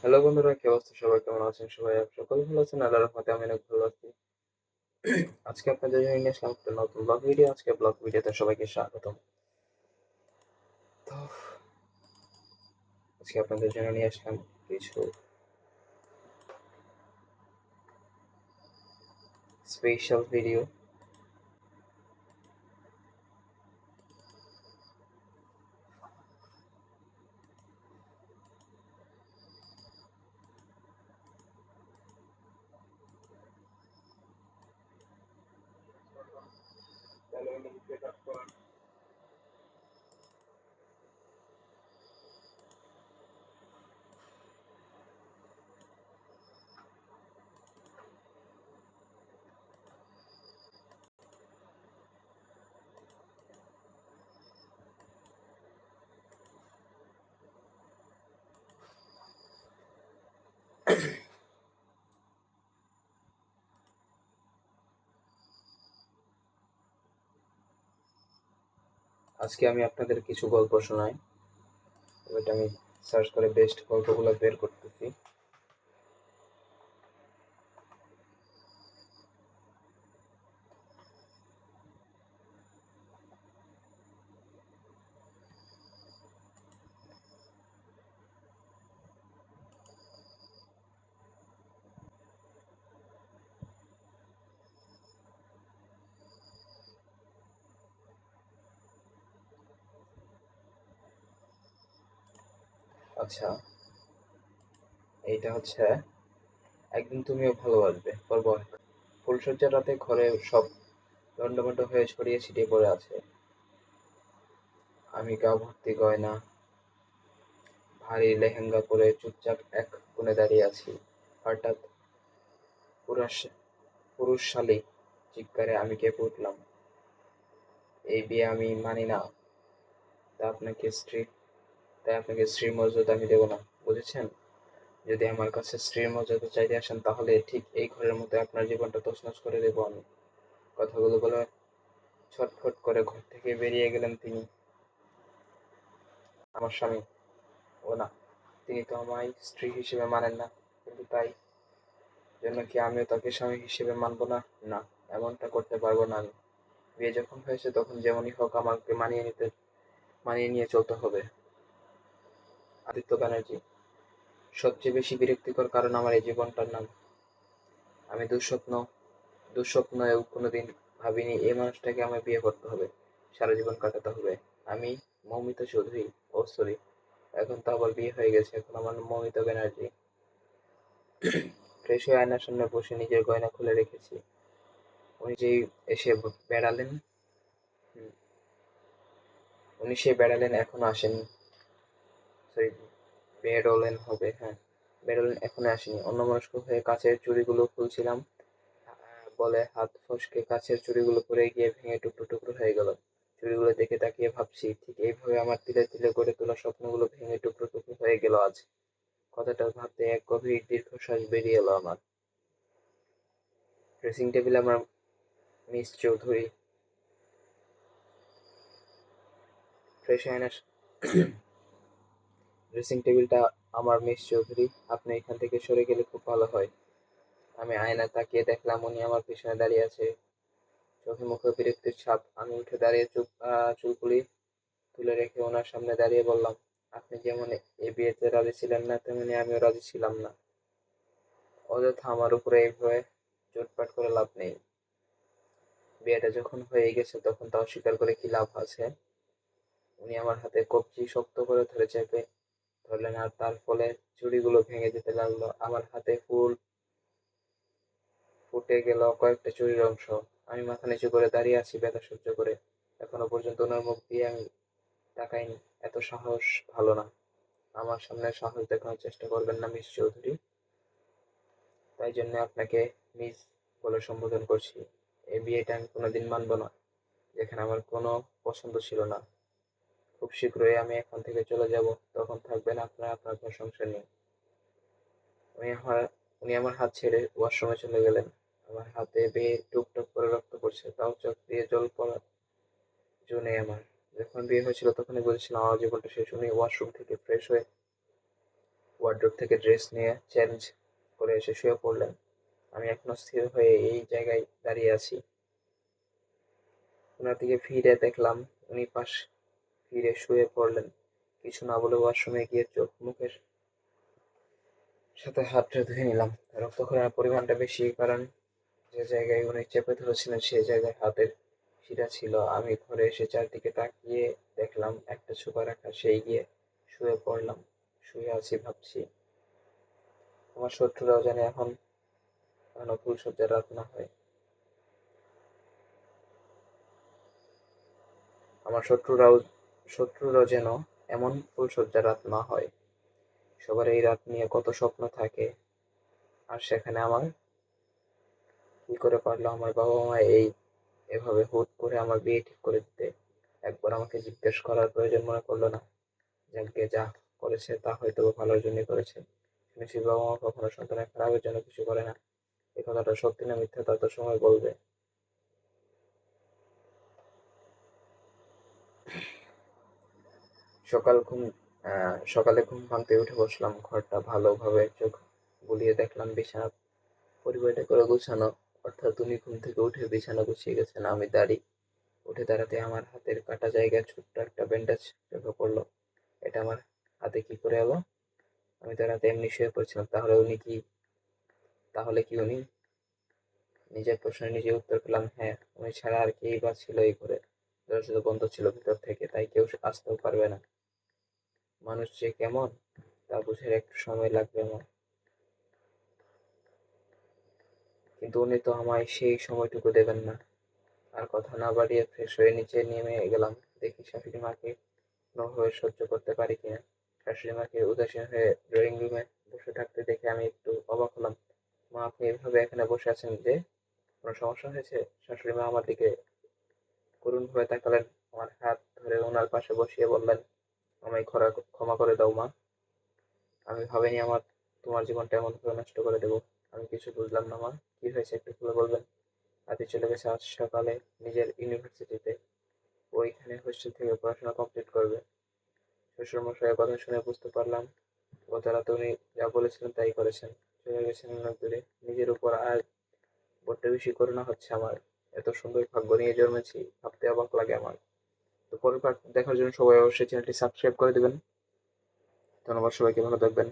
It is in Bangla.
হ্যালো বন্ধুরা, কি অবস্থা? সবাই কেমন আছেন? সবাই সকলে ভালো আছেন? আল্লাহর রহমতে আমি অনেক ভালো আছি। আজকে আপনাদের জন্য নিয়ে আসলাম একটা নতুন ব্লগ ভিডিও। আজকে ব্লগ ভিডিওতে সবাইকে স্বাগতম। তো আজকে আপনাদের জন্য নিয়ে আসলাম কিছু স্পেশাল ভিডিও। আজকে আমি আপনাদের কিছু গল্প শোনাই। ওইটা আমি সার্চ করে বেস্ট গল্পগুলো বের করতেছি। আচ্ছা, এইটা হচ্ছে একদিন তুমিও ভালোবাসবে পর্ব। ফুলশয্যার রাতে ঘরে সব লণ্ডভণ্ড হয়ে ছড়িয়ে ছিটিয়ে পড়ে আছে। আমি গা ভর্তি গয়না, ভারী লেহেঙ্গা পরে চুপচাপ এক কোণে দাঁড়িয়ে আছি। হঠাৎ পুরুষশালী চিৎকারে আমি কেঁপে উঠলাম। এই বিয়ে আমি মানি না। তা আপনাকে স্ত্রী তাই আপনাকে স্ত্রীর মর্যাদা আমি দেব না, বুঝেছেন? যদি আমার কাছে স্ত্রীর মর্যাদা চাইতে আসেন, তাহলে ঠিক এই ঘরের মধ্যে আপনার জীবনটা তছনছ করে দেব আমি। কথাগুলো বলে ছটফট করে ঘর থেকে বেরিয়ে গেলেন তিনি। আমার স্বামী, ও না, তিনি তো আমায় স্ত্রী হিসেবে মানেন না, কিন্তু তাই জন্য কি আমিও তাকে স্বামী হিসেবে মানব না? না, এমনটা করতে পারবো না আমি। বিয়ে যখন হয়েছে তখন যেমনই হোক আমাকে মানিয়ে নিয়ে চলতে হবে। আদিত্য ব্যানার্জি। সবচেয়ে বেশি বিরক্তিকর কারণ আমার এই জীবনটার নাম। আমি দুঃস্বপ্নেও কোনোদিন ভাবিনি এই মানুষটাকে আমায় বিয়ে করতে হবে, সারা জীবন কাটাতে হবে। আমি মৌমিতা চৌধুরী। ও সরি, এখন তো আবার বিয়ে হয়ে গেছে, এখন আমার নাম মৌমিতা ব্যানার্জি। ফ্রেশ হয়ে আয়নার সামনে বসে নিজের গয়না খুলে রেখেছি। উনি যেই এসে বেড়ালেন হুম, উনি সে বেড়ালেন এখনো আসেননি। সরি, বেরোলেন হবে, হ্যাঁ, বেরোলেন এখনো আসেনি। অন্যমনস্ক হয়ে কাচের চুড়িগুলো খুলছিলাম বলে হাত ফসকে কাচের চুড়িগুলো পড়ে গিয়ে ভেঙে টুকরো টুকরো হয়ে গেল। চুড়িগুলো দেখে তাকিয়ে ভাবছি, ঠিক এইভাবে আমার তিলে তিলে গড়ে তোলা স্বপ্নগুলো ভেঙে টুকরো টুকরো হয়ে গেল আজ। কথাটা ভাবতে এক গভীর দীর্ঘশ্বাস বেরিয়ে এলো আমার। ড্রেসিং টেবিল আমার মিস চৌধুরী। ফ্রেশ আয়না ড্রেসিং টেবিলটা আমার মিস চৌধুরী, আপনি এখান থেকে সরে গেলে খুব ভালো হয়। আমি আয়নায় তাকিয়ে দেখলাম উনি আমার পিছনে দাঁড়িয়ে আছে, চোখে মুখে বিরক্তির ছাপ। আমি উঠে দাঁড়িয়ে চুলগুলি তুলে রেখে ওনার সামনে দাঁড়িয়ে বললাম, আপনি যেমন এই বিয়েতে রাজি ছিলেন না, তেমনি আমিও রাজি ছিলাম না। অযথা আমার উপরে এইভাবে চোটপাট করে লাভ নেই। বিয়েটা যখন হয়ে গেছে তখন তা অস্বীকার করে কি লাভ আছে? উনি আমার হাতে কবজি শক্ত করে ধরে চেপে ধরলেন, আর তার ফলে চুড়িগুলো ভেঙে যেতে লাগলো। আমার হাতে ফুটে গেল কয়েকটা চুড়ির অংশ। আমি মাথা নিচু করে দাঁড়িয়ে আছি ব্যথা সহ্য করে। এখনো পর্যন্ত ওনার মুখ দিয়ে আমি তাকাইনি। এত সাহস ভালো না। আমার সামনে সাহস দেখানোর চেষ্টা করবেন না মিস চৌধুরী। তাই জন্য আপনাকে মিস বলে সম্বোধন করছি। এই বিয়েটা আমি কোনোদিন মানব না, যেখানে আমার কোনো পছন্দ ছিল না। খুব শীঘ্রই আমি এখান থেকে চলে যাব, তখন থাকবেন আপনার আপনার ঘর সংসার নিয়ে। উনি আমার উনি আমার হাত ছেড়ে ওয়াশরুমে চলে গেলেন। আমার হাতে বেয়ে টুকটুক করে রক্ত পড়ছে, তাও চোখ দিয়ে জল পড়া জো নেই আমার। যখন বিয়ে হয়েছিল তখনই বুঝেছিলাম আমার জীবনটা শেষ। উনি ওয়াশরুম থেকে ফ্রেশ হয়ে ওয়ার্ডরোব থেকে ড্রেস নিয়ে চেঞ্জ করে এসে শুয়ে পড়লেন। আমি এখনো স্থির হয়ে এই জায়গায় দাঁড়িয়ে আছি। ওনার দিকে ফিরে দেখলাম উনি পাশ ফিরে শুয়ে পড়লেন। কিছু না বলে ওয়াশরুমে গিয়ে চোখ মুখের সাথে হাতটা ধুয়ে নিলাম। রক্তক্ষরণের পরিমাণটা বেশি, কারণ যে জায়গায় উনি চেপে ধরেছিলেন সেই জায়গায় হাতের শিরা ছিল। আমি ঘরে এসে চারদিকে তাকিয়ে দেখলাম একটা সোফা রাখা, সেই গিয়ে শুয়ে পড়লাম। শুয়ে আছি, ভাবছি আমার শত্রুরাও জানে এখনো ফুলশয্যার রাত না হয়। আমার শত্রুরাও যেন এমন ফুলশয্যার রাত না হয়। সবার এই রাত নিয়ে কত স্বপ্ন থাকে, আর সেখানে আমার কি করে পারলো আমার বাবা মা এভাবে হুট করে আমার বিয়ে ঠিক করে দিতে? একবার আমাকে জিজ্ঞেস করার প্রয়োজন মনে করলো না? যাকে যা করেছে তা হয়তো ভালোর জন্যই করেছে। শুনেছি বাবা মা কখনো সন্তানের খারাপের জন্য কিছু করে না। এ কথাটা সত্যি না মিথ্যা তা তো সময় বলবে। সকাল ঘুম সকালে ঘুম ভাঙতে উঠে বসলাম। ঘরটা ভালোভাবে চোখ বুলিয়ে দেখলাম বিছানা পরিপাটি করে গোছানো। অর্থাৎ উনি ঘুম থেকে উঠে বিছানা গুছিয়ে গেছেন। আমি উঠে দাঁড়াতে আমার হাতের কাটা জায়গায় ছোট্ট একটা ব্যান্ডেজ চোখে পড়লো। এটা আমার হাতে কি করে এলো? আমি দাঁড়াতে এমনি শুয়ে পড়েছিলাম। তাহলে কি উনি? নিজের প্রশ্নে নিজে উত্তর পেলাম, হ্যাঁ, উনি ছাড়া আর কেই বা ছিল এই ঘরে? দরজা তো বন্ধ ছিল ভিতর থেকে, তাই কেউ আসতেও পারবে না। মানুষ যে কেমন তা বুঝতে একটু সময় লাগবে আমার। কিন্তু উনি তো আমায় সেই সময়টুকু দেবেন না। আর কথা না বাড়িয়ে ফ্রেশ হয়ে নিচে নেমে গেলাম। দেখি শাশুড়ি মাকে কোনোভাবে সহ্য করতে পারি কিনা। শাশুড়ি মাকে উদাসীন হয়ে ড্রয়িং রুমে বসে থাকতে দেখে আমি একটু অবাক হলাম। মা, আপনি এভাবে এখানে বসে আছেন যে? কোনো সমস্যা হয়েছে? শাশুড়ি মা আমার দিকে করুণভাবে তাকালেন। আমার হাত ধরে ওনার পাশে বসিয়ে বললেন, আমায় ক্ষমা করে দাও মা। আমি ভাবিনি তোমার জীবনটা এমন ভাবে নষ্ট করে দেবো। আমি কিছু বুঝলাম না মা, কি হয়েছে একটু খুলে বলবেন? আদি চলে গেছে আজ সকালে নিজের ইউনিভার্সিটিতে। ওইখানে হোস্টেল থেকে পড়াশোনা কমপ্লিট করবে। শ্বশুরমশাইয়ের কথা শুনে বুঝতে পারলাম গত রাতে উনি যা বলেছিলেন তাই করেছেন। চলে গেছেন অনেক দূরে। নিজের উপর আর বড্ড বেশি করুণা হচ্ছে আমার। এত সুন্দর ভাগ্য নিয়ে জন্মেছি, ভাবতে অবাক লাগে আমার। তো পরের পার্ট দেখার জন্য সবাই অবশ্যই চ্যানেলটি সাবস্ক্রাইব করে দিবেন। ধন্যবাদ সবাইকে, ভালো থাকবেন।